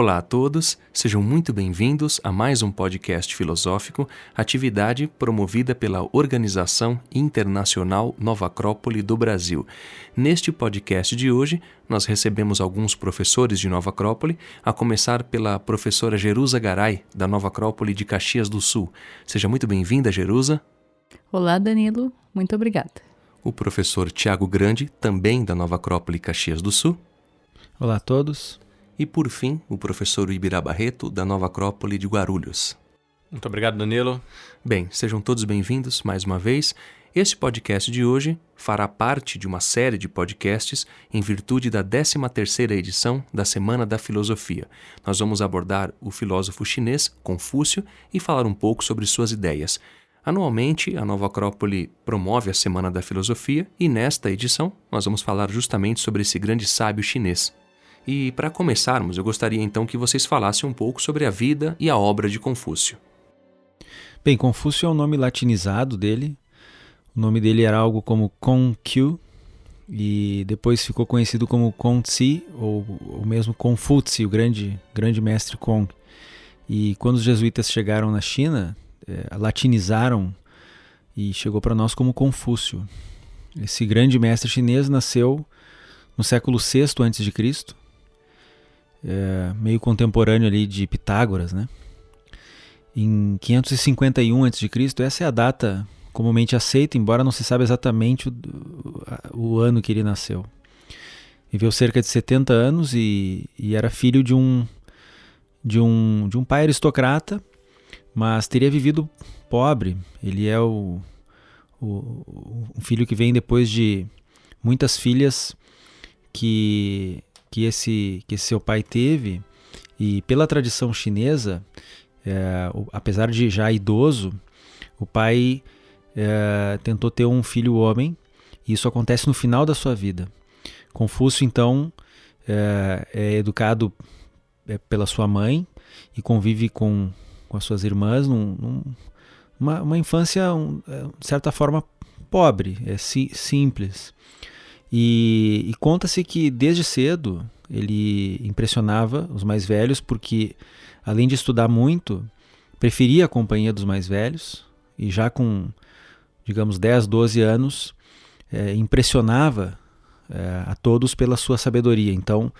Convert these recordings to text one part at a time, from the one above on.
Olá a todos, sejam muito bem-vindos a mais um podcast filosófico, atividade promovida pela Organização Internacional Nova Acrópole do Brasil. Neste podcast de hoje, nós recebemos alguns professores de Nova Acrópole, a começar pela professora Jerusa Garay, da Nova Acrópole de Caxias do Sul. Seja muito bem-vinda, Jerusa. Olá, Danilo. Muito obrigada. O professor Tiago Grande, também da Nova Acrópole Caxias do Sul. Olá a todos. E, por fim, o professor Ibirá Barreto, da Nova Acrópole de Guarulhos. Muito obrigado, Danilo. Bem, sejam todos bem-vindos mais uma vez. Este podcast de hoje fará parte de uma série de podcasts em virtude da 13ª edição da Semana da Filosofia. Nós vamos abordar o filósofo chinês Confúcio e falar um pouco sobre suas ideias. Anualmente, a Nova Acrópole promove a Semana da Filosofia e, nesta edição, nós vamos falar justamente sobre esse grande sábio chinês. E, para começarmos, eu gostaria então que vocês falassem um pouco sobre a vida e a obra de Confúcio. Bem, Confúcio é o nome latinizado dele. O nome dele era algo como Kong-Qiu e depois ficou conhecido como Kongzi ou mesmo Confúcio, o grande mestre Kong. E quando os jesuítas chegaram na China, latinizaram e chegou para nós como Confúcio. Esse grande mestre chinês nasceu no século VI a.C., meio contemporâneo ali de Pitágoras, né? Em 551 a.C., essa é a data comumente aceita, embora não se saiba exatamente o ano que ele nasceu. Viveu cerca de 70 anos e era filho de um pai aristocrata, mas teria vivido pobre. Ele é um filho que vem depois de muitas filhas que esse seu pai teve, e pela tradição chinesa, apesar de já idoso, o pai tentou ter um filho homem, e isso acontece no final da sua vida. Confúcio, então, é educado pela sua mãe e convive com as suas irmãs numa infância, de certa forma, pobre, simples. E conta-se que desde cedo ele impressionava os mais velhos porque, além de estudar muito, preferia a companhia dos mais velhos e já com, digamos, 10, 12 anos, impressionava a todos pela sua sabedoria. Então,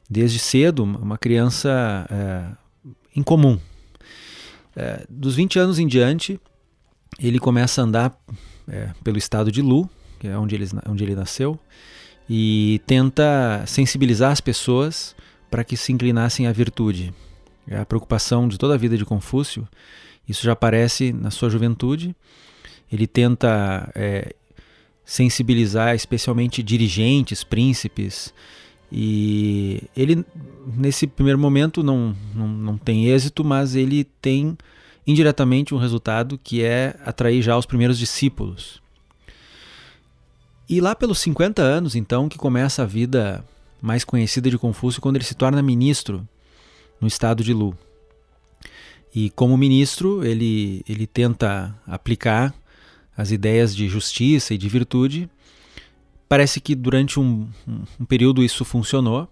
desde cedo, uma criança incomum. Dos 20 anos em diante, ele começa a andar pelo estado de Lu, que é onde ele nasceu, e tenta sensibilizar as pessoas para que se inclinassem à virtude. É a preocupação de toda a vida de Confúcio. Isso já aparece na sua juventude. Ele tenta sensibilizar especialmente dirigentes, príncipes, e ele, nesse primeiro momento, não tem êxito, mas ele tem indiretamente um resultado que é atrair já os primeiros discípulos. E lá pelos 50 anos, então, que começa a vida mais conhecida de Confúcio, quando ele se torna ministro no estado de Lu. E como ministro, ele tenta aplicar as ideias de justiça e de virtude. Parece que durante um período isso funcionou,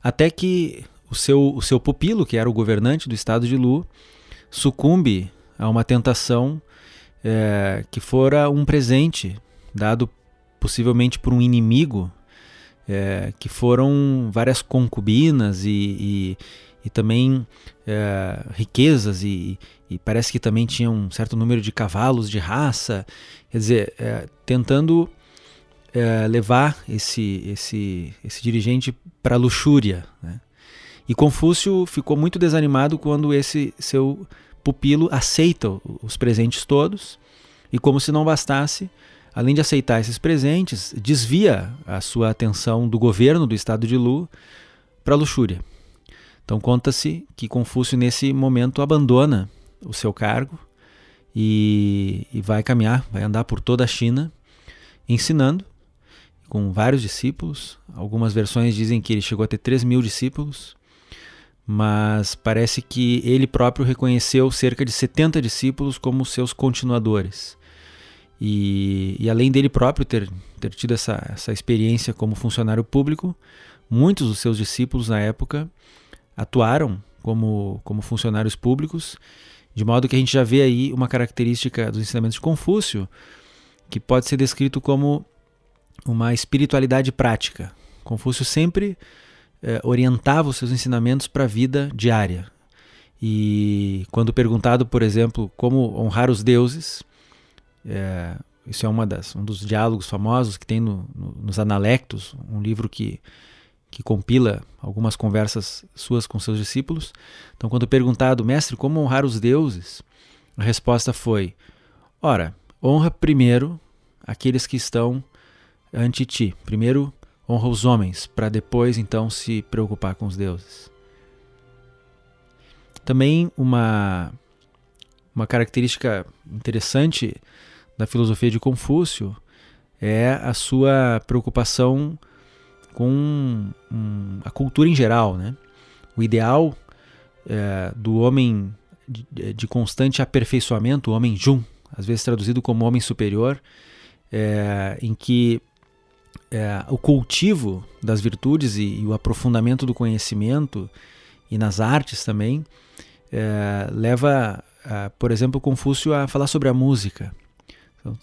até que o seu pupilo, que era o governante do estado de Lu, sucumbe a uma tentação que fora um presente dado possivelmente por um inimigo, que foram várias concubinas e também riquezas, e parece que também tinha um certo número de cavalos de raça, quer dizer, tentando levar esse dirigente para a luxúria, né? E Confúcio ficou muito desanimado quando esse seu pupilo aceita os presentes todos, e como se não bastasse, além de aceitar esses presentes, desvia a sua atenção do governo do estado de Lu para a luxúria. Então conta-se que Confúcio nesse momento abandona o seu cargo e vai andar por toda a China ensinando, com vários discípulos. Algumas versões dizem que ele chegou a ter 3.000 discípulos, mas parece que ele próprio reconheceu cerca de 70 discípulos como seus continuadores. E além dele próprio ter tido essa experiência como funcionário público, muitos dos seus discípulos na época atuaram como funcionários públicos, de modo que a gente já vê aí uma característica dos ensinamentos de Confúcio, que pode ser descrito como uma espiritualidade prática. Confúcio sempre orientava os seus ensinamentos para a vida diária. E quando perguntado, por exemplo, como honrar os deuses, isso é um dos diálogos famosos que tem nos Analectos, um livro que compila algumas conversas suas com seus discípulos. Então, quando perguntado, mestre, como honrar os deuses? A resposta foi: ora, honra primeiro aqueles que estão ante ti. Primeiro honra os homens, para depois então se preocupar com os deuses. Também uma característica interessante da filosofia de Confúcio é a sua preocupação com a cultura em geral, né? O ideal do homem de constante aperfeiçoamento, o homem jun, às vezes traduzido como homem superior, em que o cultivo das virtudes e o aprofundamento do conhecimento e nas artes também leva, por exemplo, Confúcio a falar sobre a música. Então,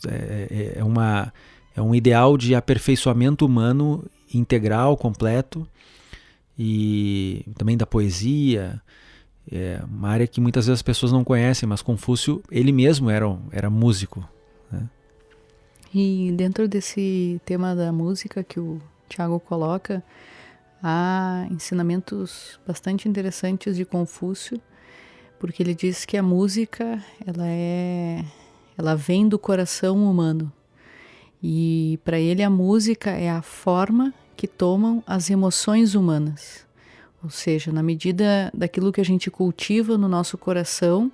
é um ideal de aperfeiçoamento humano integral, completo, e também da poesia, uma área que muitas vezes as pessoas não conhecem, mas Confúcio, ele mesmo era músico, né? E dentro desse tema da música que o Tiago coloca, há ensinamentos bastante interessantes de Confúcio, porque ele diz que a música ela vem do coração humano. E para ele a música é a forma que tomam as emoções humanas. Ou seja, na medida daquilo que a gente cultiva no nosso coração,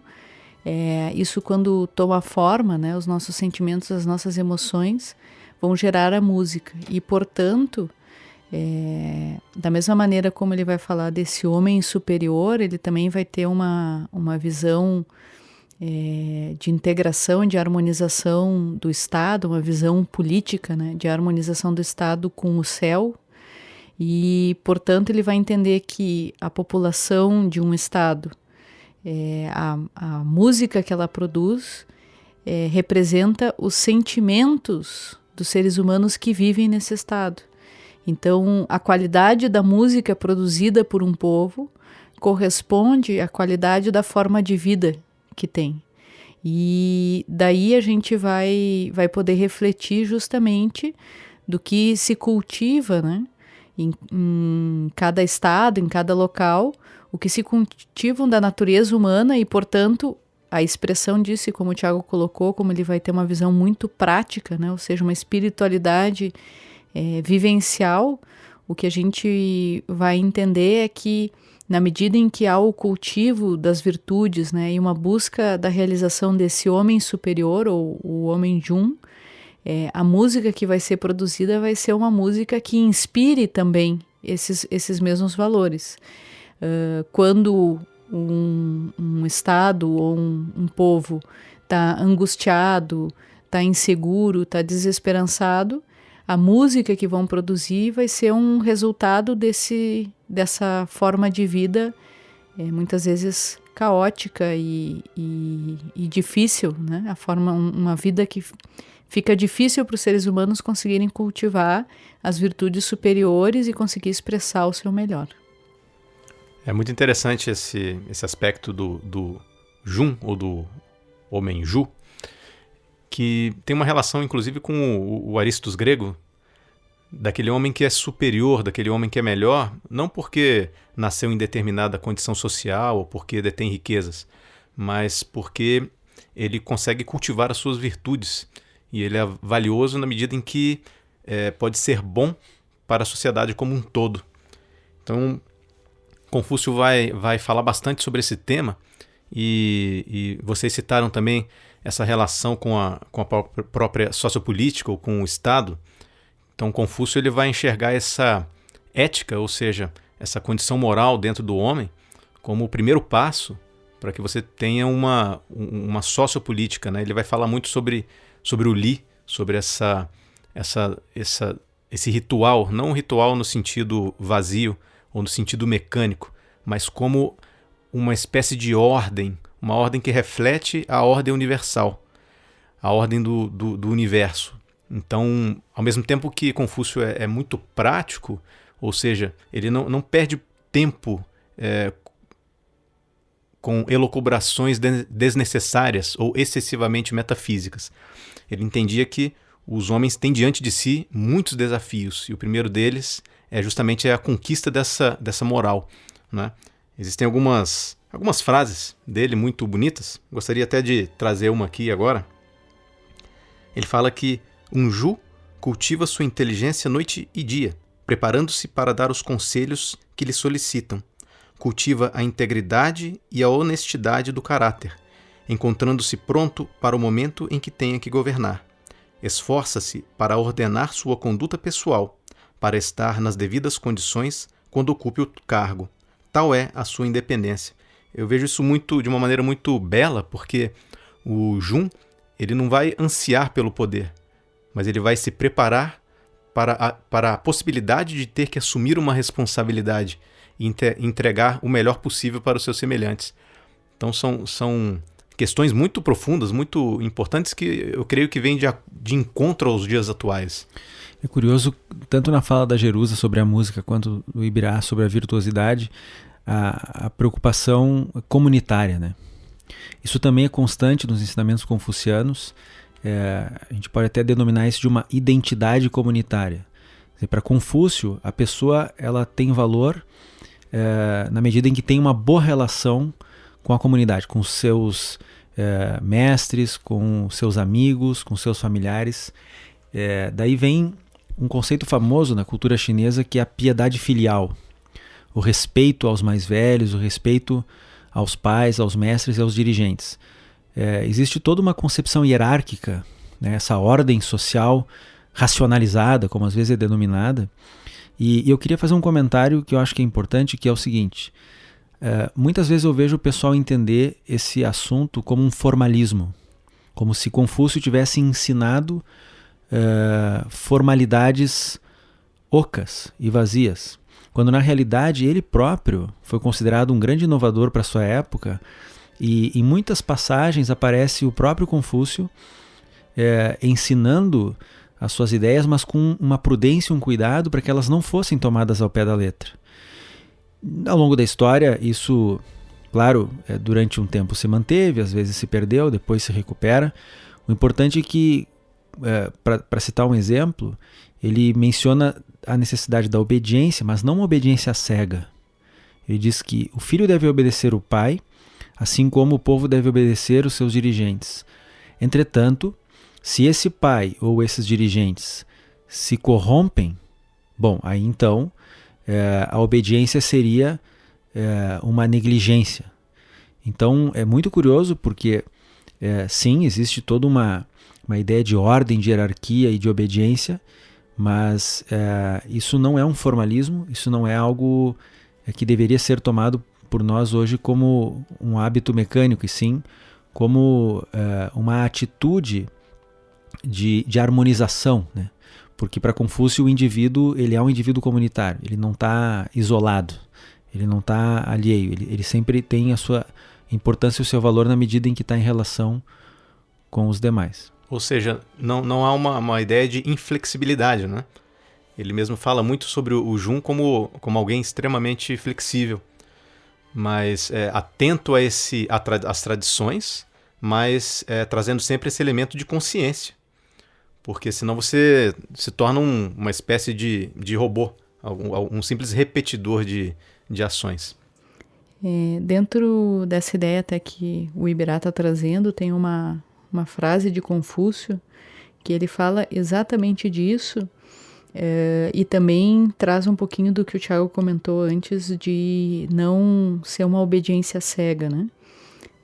isso quando toma forma, né, os nossos sentimentos, as nossas emoções vão gerar a música. E, portanto, da mesma maneira como ele vai falar desse homem superior, ele também vai ter uma visão de integração, de harmonização do Estado, uma visão política, né, de harmonização do Estado com o céu. E, portanto, ele vai entender que a população de um Estado, a música que ela produz, representa os sentimentos dos seres humanos que vivem nesse Estado. Então, a qualidade da música produzida por um povo corresponde à qualidade da forma de vida que tem. E daí a gente vai poder refletir justamente do que se cultiva, né, em cada estado, em cada local, o que se cultivam da natureza humana e, portanto, a expressão disso, como o Tiago colocou, como ele vai ter uma visão muito prática, né, ou seja, uma espiritualidade vivencial, o que a gente vai entender é que na medida em que há o cultivo das virtudes, né, e uma busca da realização desse homem superior, ou o homem jun, a música que vai ser produzida vai ser uma música que inspire também esses mesmos valores. Quando um Estado ou um povo está angustiado, está inseguro, está desesperançado, a música que vão produzir vai ser um resultado dessa forma de vida, muitas vezes caótica e difícil, né? Uma vida que fica difícil para os seres humanos conseguirem cultivar as virtudes superiores e conseguir expressar o seu melhor. É muito interessante esse aspecto do Jun, ou do homem Ju, que tem uma relação inclusive com o Aristos grego, daquele homem que é superior, daquele homem que é melhor, não porque nasceu em determinada condição social ou porque detém riquezas, mas porque ele consegue cultivar as suas virtudes, e ele é valioso na medida em que pode ser bom para a sociedade como um todo. Então, Confúcio vai falar bastante sobre esse tema, e vocês citaram também essa relação com a própria sociopolítica ou com o Estado. Então, Confúcio ele vai enxergar essa ética, ou seja, essa condição moral dentro do homem, como o primeiro passo para que você tenha uma sociopolítica, né? Ele vai falar muito sobre o Li, sobre esse ritual, não um ritual no sentido vazio ou no sentido mecânico, mas como uma espécie de ordem, uma ordem que reflete a ordem universal, a ordem do universo. Então, ao mesmo tempo que Confúcio é muito prático, ou seja, ele não perde tempo com elucubrações desnecessárias ou excessivamente metafísicas. Ele entendia que os homens têm diante de si muitos desafios, e o primeiro deles é justamente a conquista dessa moral, né? Existem algumas frases dele muito bonitas, gostaria até de trazer uma aqui agora. Ele fala que um Ju cultiva sua inteligência noite e dia, preparando-se para dar os conselhos que lhe solicitam. Cultiva a integridade e a honestidade do caráter, encontrando-se pronto para o momento em que tenha que governar. Esforça-se para ordenar sua conduta pessoal, para estar nas devidas condições quando ocupe o cargo. Tal é a sua independência. Eu vejo isso de uma maneira muito bela, porque o Jun, ele não vai ansiar pelo poder, mas ele vai se preparar para a possibilidade de ter que assumir uma responsabilidade e entregar o melhor possível para os seus semelhantes. Então são questões muito profundas, muito importantes, que eu creio que vêm de encontro aos dias atuais. É curioso, tanto na fala da Jerusa sobre a música, quanto do Ibirá sobre a virtuosidade, a preocupação comunitária, né? Isso também é constante nos ensinamentos confucianos. A gente pode até denominar isso de uma identidade comunitária. Para Confúcio, a pessoa ela tem valor na medida em que tem uma boa relação com a comunidade, com os seus mestres, com seus amigos, com seus familiares. Daí vem um conceito famoso na cultura chinesa, que é a piedade filial, o respeito aos mais velhos, o respeito aos pais, aos mestres e aos dirigentes. Existe toda uma concepção hierárquica, né, essa ordem social racionalizada, como às vezes é denominada. E eu queria fazer um comentário que eu acho que é importante, que é o seguinte: muitas vezes eu vejo o pessoal entender esse assunto como um formalismo, como se Confúcio tivesse ensinado formalidades ocas e vazias, quando na realidade ele próprio foi considerado um grande inovador para sua época, e em muitas passagens aparece o próprio Confúcio ensinando as suas ideias, mas com uma prudência e um cuidado para que elas não fossem tomadas ao pé da letra. Ao longo da história, isso, claro, durante um tempo se manteve, às vezes se perdeu, depois se recupera. O importante é que, para citar um exemplo, ele menciona a necessidade da obediência, mas não uma obediência cega. Ele diz que o filho deve obedecer o pai, assim como o povo deve obedecer os seus dirigentes. Entretanto, se esse pai ou esses dirigentes se corrompem, bom, aí então a obediência seria uma negligência. Então é muito curioso porque sim, existe toda uma ideia de ordem, de hierarquia e de obediência, mas isso não é um formalismo, isso não é algo que deveria ser tomado por nós hoje como um hábito mecânico, e sim como uma atitude de harmonização, né? Porque para Confúcio o indivíduo, ele é um indivíduo comunitário, ele não está isolado, ele não está alheio, ele sempre tem a sua importância e o seu valor na medida em que está em relação com os demais. Ou seja, não há uma ideia de inflexibilidade, né? Ele mesmo fala muito sobre o Jun como alguém extremamente flexível, mas atento às tradições, mas trazendo sempre esse elemento de consciência. Porque senão você se torna uma espécie de robô, um simples repetidor de ações. Dentro dessa ideia até que o Ibirá está trazendo, tem uma frase de Confúcio que ele fala exatamente disso, e também traz um pouquinho do que o Tiago comentou antes, de não ser uma obediência cega, né?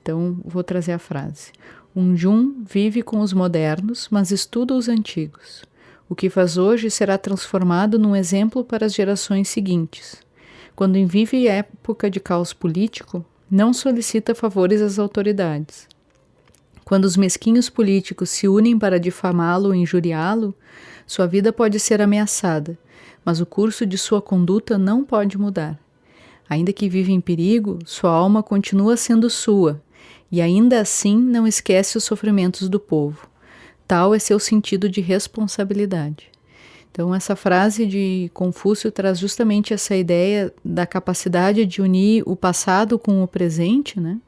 Então, vou trazer a frase. Um Jun vive com os modernos, mas estuda os antigos. O que faz hoje será transformado num exemplo para as gerações seguintes. Quando vive época de caos político, não solicita favores às autoridades. Quando os mesquinhos políticos se unem para difamá-lo ou injuriá-lo, sua vida pode ser ameaçada, mas o curso de sua conduta não pode mudar. Ainda que vive em perigo, sua alma continua sendo sua, e ainda assim não esquece os sofrimentos do povo. Tal é seu sentido de responsabilidade. Então, essa frase de Confúcio traz justamente essa ideia da capacidade de unir o passado com o presente, né?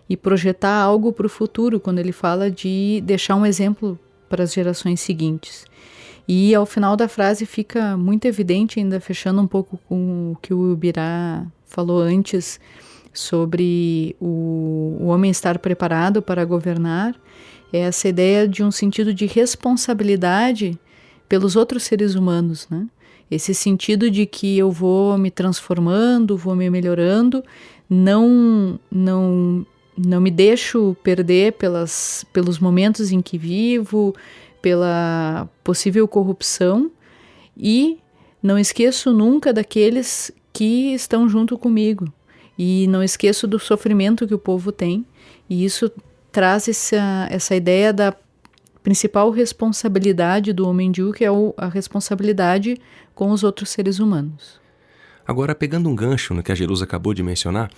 E projetar algo para o futuro, quando ele fala de deixar um exemplo para as gerações seguintes. E ao final da frase fica muito evidente, ainda fechando um pouco com o que o Ubirá falou antes, sobre o homem estar preparado para governar, é essa ideia de um sentido de responsabilidade pelos outros seres humanos, né? Esse sentido de que eu vou me transformando, vou me melhorando, não me deixo perder pelos momentos em que vivo, pela possível corrupção, e não esqueço nunca daqueles que estão junto comigo, e não esqueço do sofrimento que o povo tem, e isso traz essa ideia da principal responsabilidade do homem Ju, que é a responsabilidade com os outros seres humanos. Agora, pegando um gancho no que a Jerusa acabou de mencionar,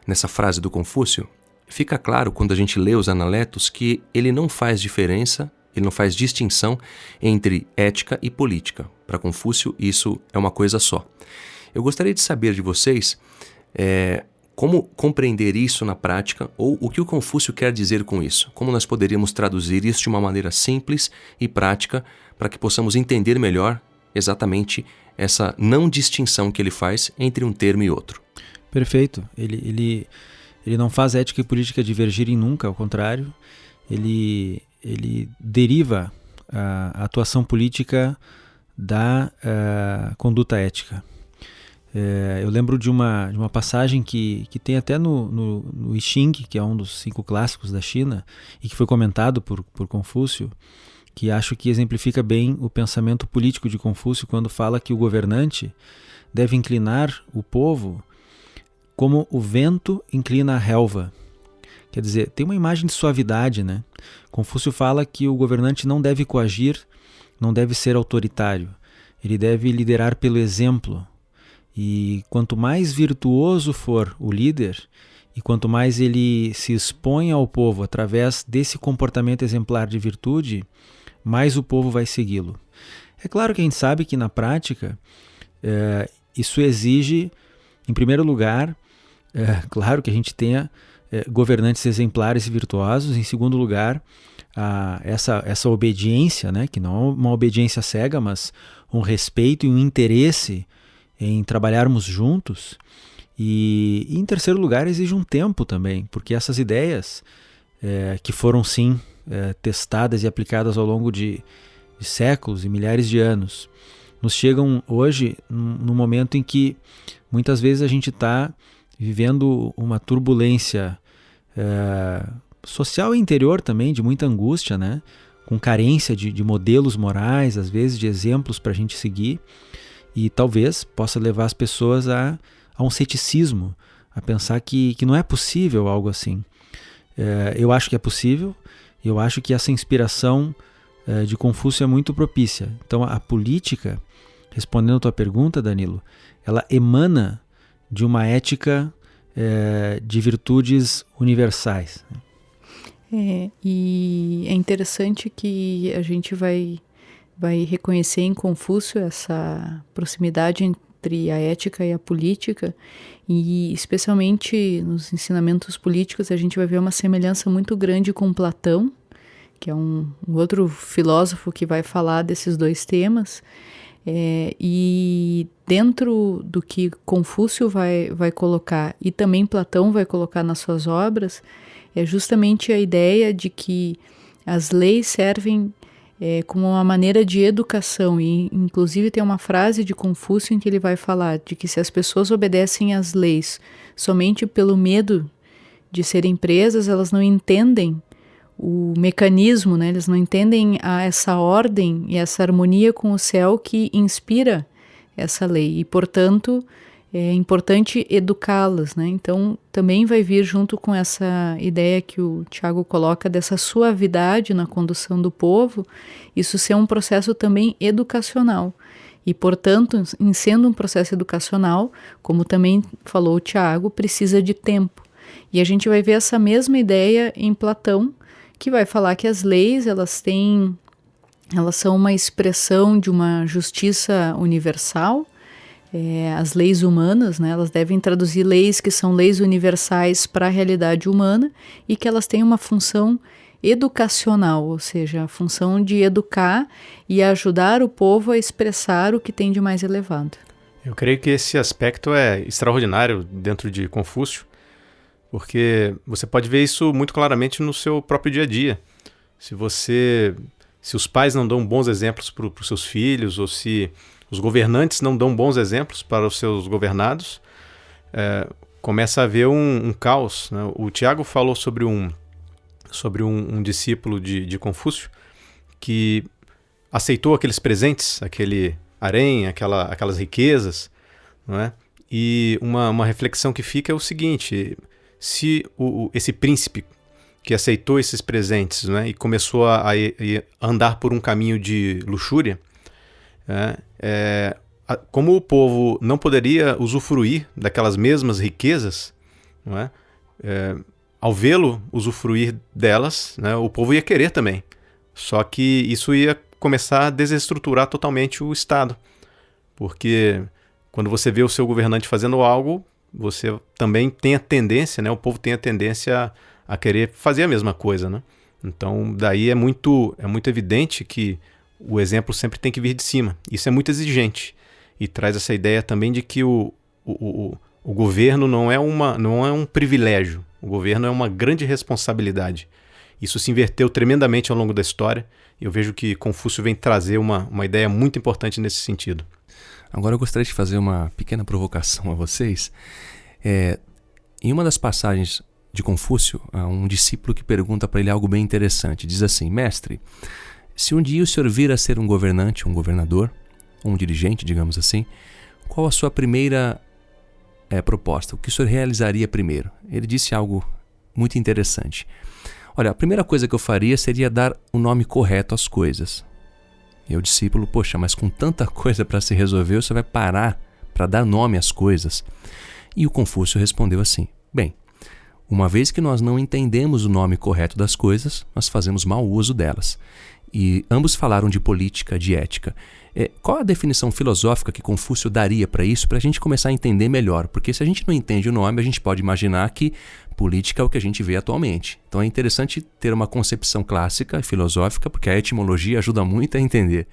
nessa frase do Confúcio, fica claro quando a gente lê os Analetos que ele não faz diferença, ele não faz distinção entre ética e política. Para Confúcio, isso é uma coisa só. Eu gostaria de saber de vocês como compreender isso na prática, ou o que o Confúcio quer dizer com isso. Como nós poderíamos traduzir isso de uma maneira simples e prática para que possamos entender melhor exatamente essa não distinção que ele faz entre um termo e outro. Perfeito. Ele não faz ética e política divergirem nunca, ao contrário. Ele deriva a atuação política da conduta ética. Eu lembro de uma passagem que tem até no I Ching, que é um dos 5 clássicos da China, e que foi comentado por Confúcio, que acho que exemplifica bem o pensamento político de Confúcio quando fala que o governante deve inclinar o povo como o vento inclina a relva. Quer dizer, tem uma imagem de suavidade, né? Confúcio fala que o governante não deve coagir, não deve ser autoritário, ele deve liderar pelo exemplo. E quanto mais virtuoso for o líder, e quanto mais ele se expõe ao povo através desse comportamento exemplar de virtude, mais o povo vai segui-lo. É claro que a gente sabe que na prática isso exige, em primeiro lugar, claro que a gente tenha governantes exemplares e virtuosos, em segundo lugar, essa obediência, né, que não é uma obediência cega, mas um respeito e um interesse em trabalharmos juntos, e em terceiro lugar exige um tempo também, porque essas ideias que foram sim testadas e aplicadas ao longo de séculos e milhares de anos, nos chegam hoje num momento em que muitas vezes a gente está vivendo uma turbulência social e interior também, de muita angústia, né? Com carência de modelos morais, às vezes de exemplos para a gente seguir, e talvez possa levar as pessoas a um ceticismo, a pensar que não é possível algo assim. Eu acho que é possível, eu acho que essa inspiração de Confúcio é muito propícia. Então a política, respondendo a tua pergunta, Danilo, ela emana de uma ética de virtudes universais. E é interessante que a gente vai reconhecer em Confúcio essa proximidade entre a ética e a política, e especialmente nos ensinamentos políticos a gente vai ver uma semelhança muito grande com Platão, que é um outro filósofo que vai falar desses dois temas, e dentro do que Confúcio vai colocar e também Platão vai colocar nas suas obras, é justamente a ideia de que as leis servem como uma maneira de educação, e inclusive tem uma frase de Confúcio em que ele vai falar de que se as pessoas obedecem às leis somente pelo medo de serem presas, elas não entendem o mecanismo, né? Eles não entendem essa ordem e essa harmonia com o céu que inspira essa lei, e portanto é importante educá-las, né? Então também vai vir junto com essa ideia que o Tiago coloca dessa suavidade na condução do povo, isso ser um processo também educacional, E, portanto, em sendo um processo educacional, como também falou o Tiago, precisa de tempo. E a gente vai ver essa mesma ideia em Platão, que vai falar que as leis, elas são uma expressão de uma justiça universal. As leis humanas, né, elas devem traduzir leis que são leis universais para a realidade humana e que elas têm uma função educacional, ou seja, a função de educar e ajudar o povo a expressar o que tem de mais elevado. Eu creio que esse aspecto é extraordinário dentro de Confúcio, porque você pode ver isso muito claramente no seu próprio dia a dia. Se os pais não dão bons exemplos para os seus filhos, ou se os governantes não dão bons exemplos para os seus governados, começa a haver um caos, né? O Tiago falou sobre um discípulo de Confúcio que aceitou aqueles presentes, aquele harém, aquelas riquezas, não é? E uma reflexão que fica é o seguinte: se esse príncipe que aceitou esses presentes, né, e começou a andar por um caminho de luxúria, como o povo não poderia usufruir daquelas mesmas riquezas, não é? Ao vê-lo usufruir delas, né, o povo ia querer também. Só que isso ia começar a desestruturar totalmente o Estado. Porque quando você vê o seu governante fazendo algo, você também tem a tendência, né, o povo tem a tendência a querer fazer a mesma coisa, né? Então, daí é muito evidente que o exemplo sempre tem que vir de cima. Isso é muito exigente e traz essa ideia também de que o governo não é um privilégio. O governo é uma grande responsabilidade. Isso se inverteu tremendamente ao longo da história e eu vejo que Confúcio vem trazer uma ideia muito importante nesse sentido. Agora eu gostaria de fazer uma pequena provocação a vocês. Em uma das passagens de Confúcio, há um discípulo que pergunta para ele algo bem interessante. Diz assim: mestre, se um dia o senhor vir a ser um governante, um governador, um dirigente, digamos assim, qual a sua primeira proposta? O que o senhor realizaria primeiro? Ele disse algo muito interessante. Olha, a primeira coisa que eu faria seria dar o nome correto às coisas. E o discípulo: poxa, mas com tanta coisa para se resolver, você vai parar para dar nome às coisas? E o Confúcio respondeu assim: bem, uma vez que nós não entendemos o nome correto das coisas, nós fazemos mau uso delas. E ambos falaram de política, de ética. Qual a definição filosófica que Confúcio daria para isso, para a gente começar a entender melhor? Porque se a gente não entende o nome, a gente pode imaginar que política é o que a gente vê atualmente. Então é interessante ter uma concepção clássica e filosófica, porque a etimologia ajuda muito a entender.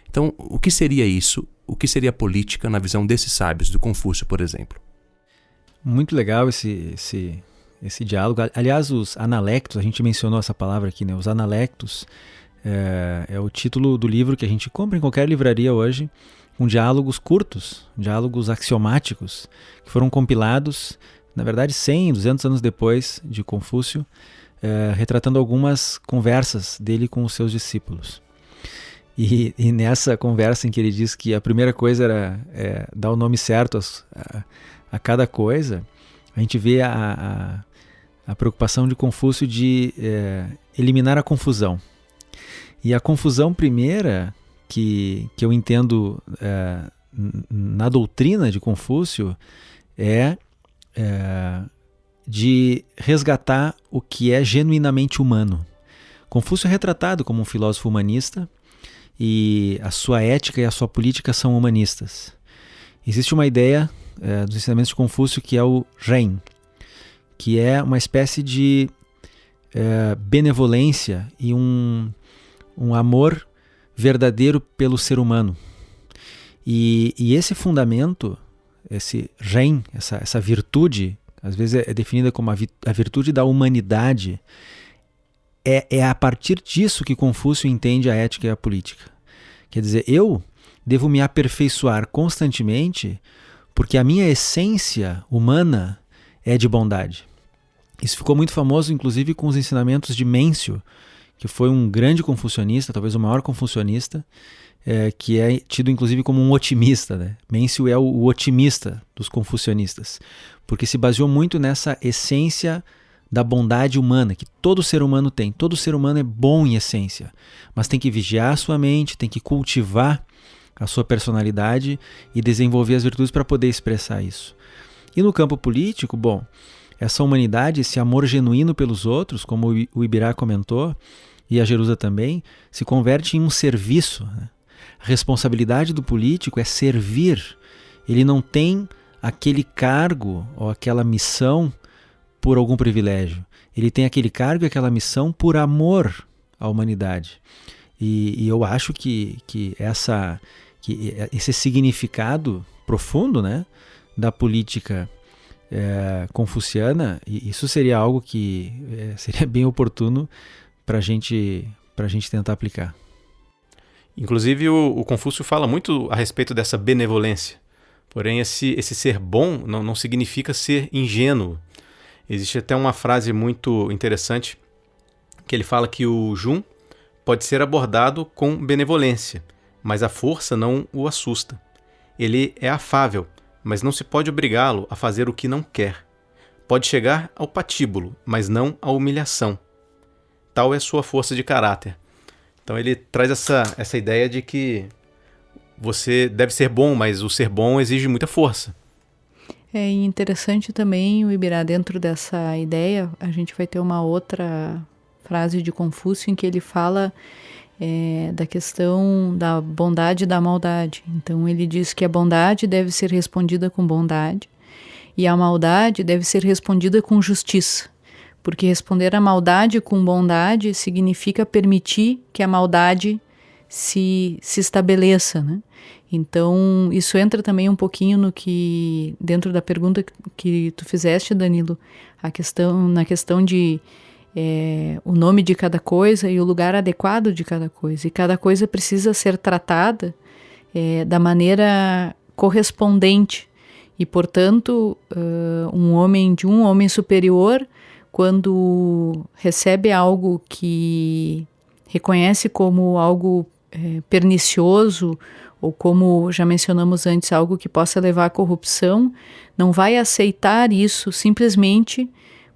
Então, o que seria isso? O que seria política na visão desses sábios, do Confúcio, por exemplo? Muito legal esse diálogo. Aliás, os analectos, a gente mencionou essa palavra aqui, né? Os analectos é o título do livro que a gente compra em qualquer livraria hoje, com diálogos curtos, diálogos axiomáticos, que foram compilados, na verdade, 100, 200 anos depois de Confúcio, retratando algumas conversas dele com os seus discípulos. E nessa conversa em que ele diz que a primeira coisa era dar o nome certo a cada coisa, a gente vê a preocupação de Confúcio de eliminar a confusão. E a confusão primeira que eu entendo na doutrina de Confúcio é de resgatar o que é genuinamente humano. Confúcio é retratado como um filósofo humanista e a sua ética e a sua política são humanistas. Existe uma ideia dos ensinamentos de Confúcio que é o Ren, que é uma espécie de benevolência e um amor verdadeiro pelo ser humano. E esse fundamento, esse Ren, essa virtude, às vezes é definida como a virtude da humanidade, é a partir disso que Confúcio entende a ética e a política. Quer dizer, eu devo me aperfeiçoar constantemente porque a minha essência humana é de bondade. Isso ficou muito famoso, inclusive, com os ensinamentos de Mêncio, que foi um grande confucionista, talvez o maior confucionista, que é tido, inclusive, como um otimista, né? Mêncio é o otimista dos confucionistas, porque se baseou muito nessa essência da bondade humana, que todo ser humano tem. Todo ser humano é bom em essência, mas tem que vigiar a sua mente, tem que cultivar a sua personalidade e desenvolver as virtudes para poder expressar isso. E no campo político, bom, essa humanidade, esse amor genuíno pelos outros, como o Ibirá comentou, e a Jerusa também, se converte em um serviço, né? A responsabilidade do político é servir. Ele não tem aquele cargo ou aquela missão por algum privilégio. Ele tem aquele cargo e aquela missão por amor à humanidade. E eu acho que esse significado profundo, né, da política confuciana, isso seria algo que seria bem oportuno para a gente tentar aplicar. Inclusive, o Confúcio fala muito a respeito dessa benevolência. Porém, esse ser bom não significa ser ingênuo. Existe até uma frase muito interessante que ele fala que o Jun pode ser abordado com benevolência, mas a força não o assusta. Ele é afável, mas não se pode obrigá-lo a fazer o que não quer. Pode chegar ao patíbulo, mas não à humilhação. Tal é sua força de caráter. Então ele traz essa ideia de que você deve ser bom, mas o ser bom exige muita força. É interessante também o Ibirá, dentro dessa ideia, a gente vai ter uma outra frase de Confúcio em que ele fala da questão da bondade e da maldade. Então ele diz que a bondade deve ser respondida com bondade e a maldade deve ser respondida com justiça. Porque responder à maldade com bondade significa permitir que a maldade se estabeleça, né? Então, isso entra também um pouquinho no que, dentro da pergunta que tu fizeste, Danilo, na questão de o nome de cada coisa e o lugar adequado de cada coisa. E cada coisa precisa ser tratada da maneira correspondente. E, portanto, um homem superior, quando recebe algo que reconhece como algo pernicioso, ou como já mencionamos antes, algo que possa levar à corrupção, não vai aceitar isso simplesmente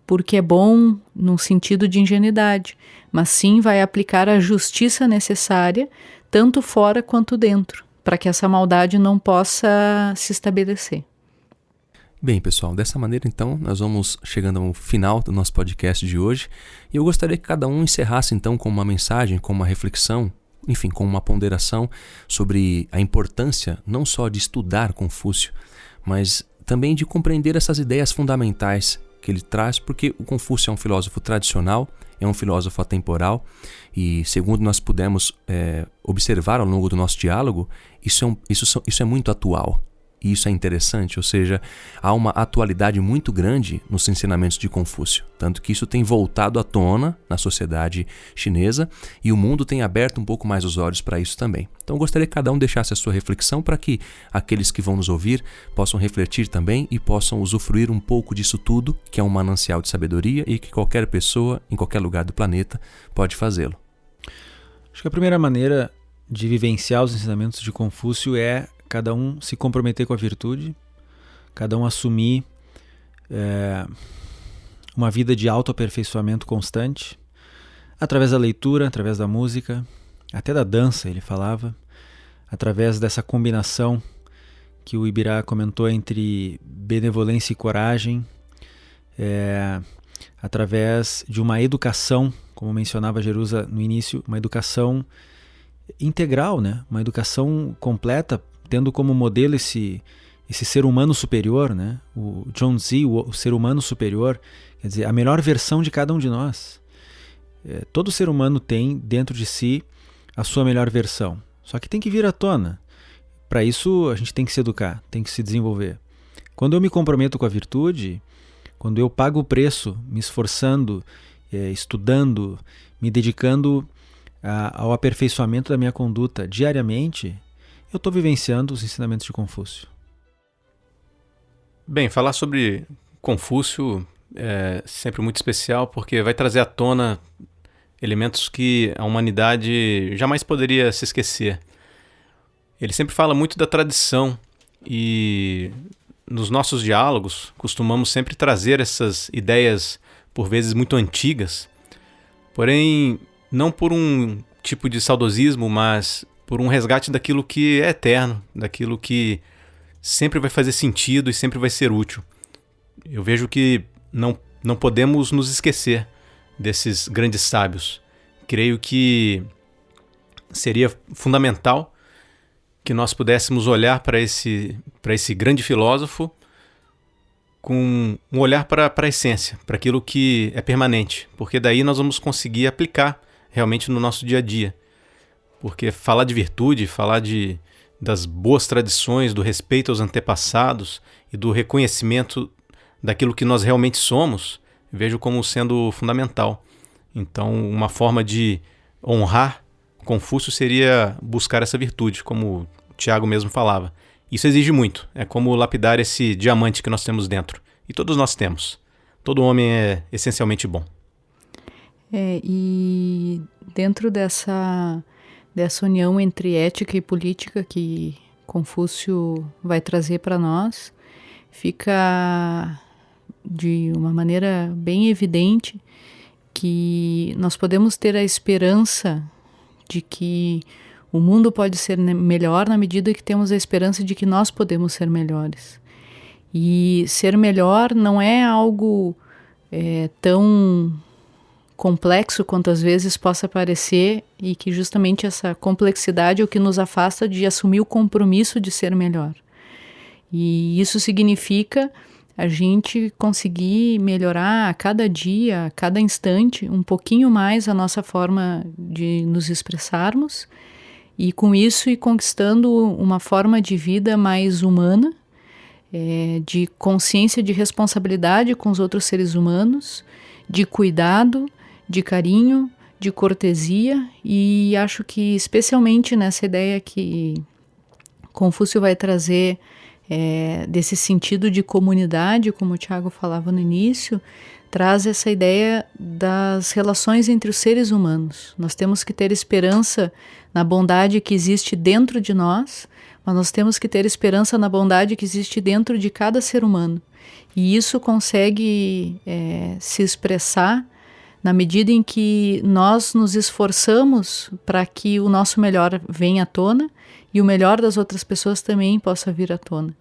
porque é bom num sentido de ingenuidade, mas sim vai aplicar a justiça necessária, tanto fora quanto dentro, para que essa maldade não possa se estabelecer. Bem, pessoal, dessa maneira, então, nós vamos chegando ao final do nosso podcast de hoje e eu gostaria que cada um encerrasse, então, com uma mensagem, com uma reflexão, enfim, com uma ponderação sobre a importância não só de estudar Confúcio, mas também de compreender essas ideias fundamentais que ele traz, porque o Confúcio é um filósofo tradicional, é um filósofo atemporal e, segundo nós pudemos observar ao longo do nosso diálogo, isso é muito atual. E isso é interessante, ou seja, há uma atualidade muito grande nos ensinamentos de Confúcio, tanto que isso tem voltado à tona na sociedade chinesa e o mundo tem aberto um pouco mais os olhos para isso também. Então eu gostaria que cada um deixasse a sua reflexão para que aqueles que vão nos ouvir possam refletir também e possam usufruir um pouco disso tudo, que é um manancial de sabedoria e que qualquer pessoa, em qualquer lugar do planeta, pode fazê-lo. Acho que a primeira maneira de vivenciar os ensinamentos de Confúcio é cada um se comprometer com a virtude, cada um assumir uma vida de autoaperfeiçoamento constante, através da leitura, através da música, até da dança, ele falava, através dessa combinação que o Ibirá comentou entre benevolência e coragem, através de uma educação, como mencionava Jerusa no início, uma educação integral, né? Uma educação completa, tendo como modelo esse ser humano superior, né? O Zhuangzi, o ser humano superior, quer dizer, a melhor versão de cada um de nós. Todo ser humano tem dentro de si a sua melhor versão, só que tem que vir à tona. Para isso a gente tem que se educar, tem que se desenvolver. Quando eu me comprometo com a virtude, quando eu pago o preço, me esforçando, estudando, me dedicando ao aperfeiçoamento da minha conduta diariamente, eu estou vivenciando os ensinamentos de Confúcio. Bem, falar sobre Confúcio é sempre muito especial porque vai trazer à tona elementos que a humanidade jamais poderia se esquecer. Ele sempre fala muito da tradição e nos nossos diálogos costumamos sempre trazer essas ideias por vezes muito antigas, porém não por um tipo de saudosismo, mas por um resgate daquilo que é eterno, daquilo que sempre vai fazer sentido e sempre vai ser útil. Eu vejo que não podemos nos esquecer desses grandes sábios. Creio que seria fundamental que nós pudéssemos olhar para esse grande filósofo com um olhar para a essência, para aquilo que é permanente, porque daí nós vamos conseguir aplicar realmente no nosso dia a dia. Porque falar de virtude, falar das boas tradições, do respeito aos antepassados e do reconhecimento daquilo que nós realmente somos, vejo como sendo fundamental. Então, uma forma de honrar Confúcio seria buscar essa virtude, como o Tiago mesmo falava. Isso exige muito, é como lapidar esse diamante que nós temos dentro. E todos nós temos. Todo homem é essencialmente bom. E dentro dessa união entre ética e política que Confúcio vai trazer para nós, fica de uma maneira bem evidente que nós podemos ter a esperança de que o mundo pode ser melhor na medida que temos a esperança de que nós podemos ser melhores. E ser melhor não é algo tão complexo quanto às vezes possa parecer, e que justamente essa complexidade é o que nos afasta de assumir o compromisso de ser melhor. E isso significa a gente conseguir melhorar a cada dia, a cada instante, um pouquinho mais a nossa forma de nos expressarmos, e com isso ir conquistando uma forma de vida mais humana, de consciência de responsabilidade com os outros seres humanos, de cuidado, de carinho, de cortesia. E acho que especialmente nessa ideia que Confúcio vai trazer desse sentido de comunidade, como o Tiago falava no início, traz essa ideia das relações entre os seres humanos. Nós temos que ter esperança na bondade que existe dentro de nós, mas nós temos que ter esperança na bondade que existe dentro de cada ser humano. E isso consegue se expressar na medida em que nós nos esforçamos para que o nosso melhor venha à tona e o melhor das outras pessoas também possa vir à tona.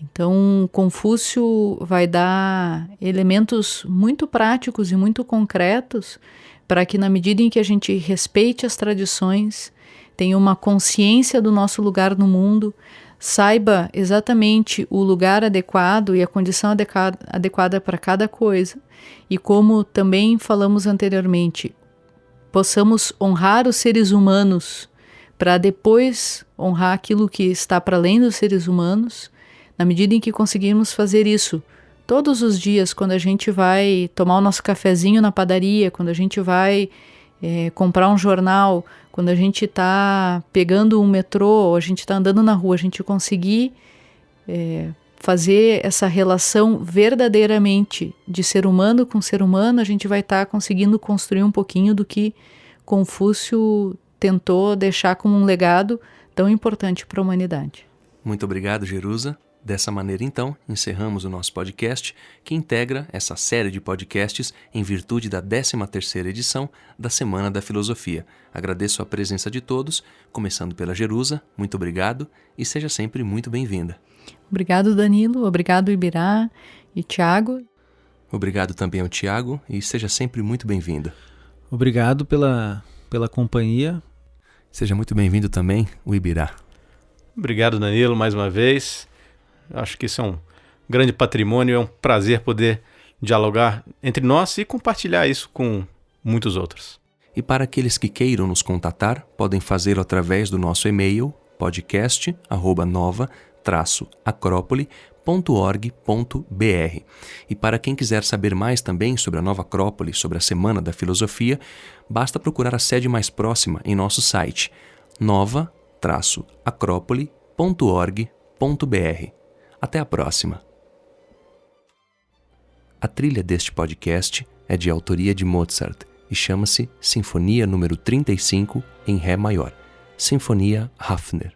Então, Confúcio vai dar elementos muito práticos e muito concretos para que, na medida em que a gente respeite as tradições, tenha uma consciência do nosso lugar no mundo, saiba exatamente o lugar adequado e a condição adequada para cada coisa, e como também falamos anteriormente, possamos honrar os seres humanos para depois honrar aquilo que está para além dos seres humanos. Na medida em que conseguirmos fazer isso todos os dias, quando a gente vai tomar o nosso cafezinho na padaria, quando a gente vai comprar um jornal, quando a gente está pegando um metrô, ou a gente está andando na rua, a gente conseguir fazer essa relação verdadeiramente de ser humano com ser humano, a gente vai estar conseguindo construir um pouquinho do que Confúcio tentou deixar como um legado tão importante para a humanidade. Muito obrigado, Jerusa. Dessa maneira, então, encerramos o nosso podcast, que integra essa série de podcasts em virtude da 13ª edição da Semana da Filosofia. Agradeço a presença de todos, começando pela Jerusa. Muito obrigado e seja sempre muito bem-vinda. Obrigado, Danilo. Obrigado, Ibirá e Tiago. Obrigado também ao Tiago e seja sempre muito bem-vinda. Obrigado pela companhia. Seja muito bem-vindo também, o Ibirá. Obrigado, Danilo, mais uma vez. Acho que isso é um grande patrimônio, é um prazer poder dialogar entre nós e compartilhar isso com muitos outros. E para aqueles que queiram nos contatar, podem fazê-lo através do nosso e-mail podcast@nova-acrópole.org.br. E para quem quiser saber mais também sobre a Nova Acrópole, sobre a Semana da Filosofia, basta procurar a sede mais próxima em nosso site nova-acrópole.org.br. Até a próxima! A trilha deste podcast é de autoria de Mozart e chama-se Sinfonia número 35 em Ré maior, Sinfonia Hafner.